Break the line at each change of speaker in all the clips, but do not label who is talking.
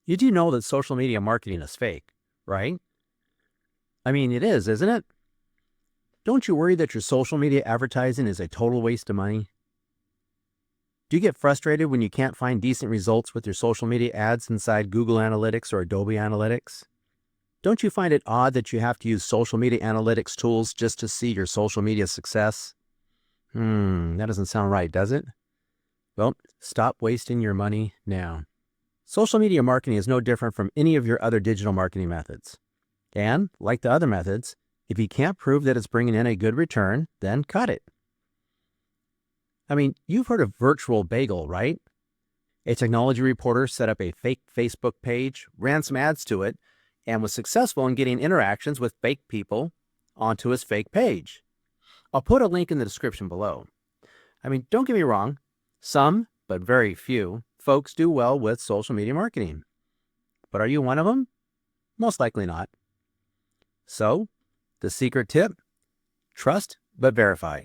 You do know that social media marketing is fake, right? I mean, it is, isn't it? Don't you worry that your social media advertising is a total waste of money? Do you get frustrated when you can't find decent results with your social media ads inside Google Analytics or Adobe Analytics? Don't you find it odd that you have to use social media analytics tools just to see your social media success? That doesn't sound right, does it? Well, stop wasting your money now. Social media marketing is no different from any of your other digital marketing methods. And, like the other methods, if you can't prove that it's bringing in a good return, then cut it. I mean, you've heard of VirtualBagel, right? A technology reporter set up a fake Facebook page, ran some ads to it, and was successful in getting interactions with fake people onto his fake page. I'll put a link in the description below. I mean, don't get me wrong, some, but very few, folks do well with social media marketing. But are you one of them? Most likely not. So, the secret tip? Trust but verify.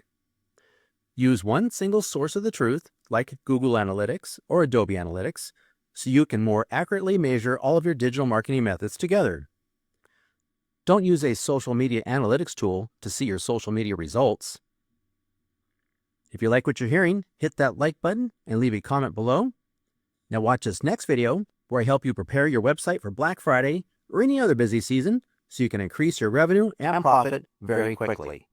Use one single source of the truth, like Google Analytics or Adobe Analytics, so you can more accurately measure all of your digital marketing methods together. Don't use a social media analytics tool to see your social media results. If you like what you're hearing, hit that like button and leave a comment below. Now watch this next video where I help you prepare your website for Black Friday or any other busy season so you can increase your revenue and profit very quickly.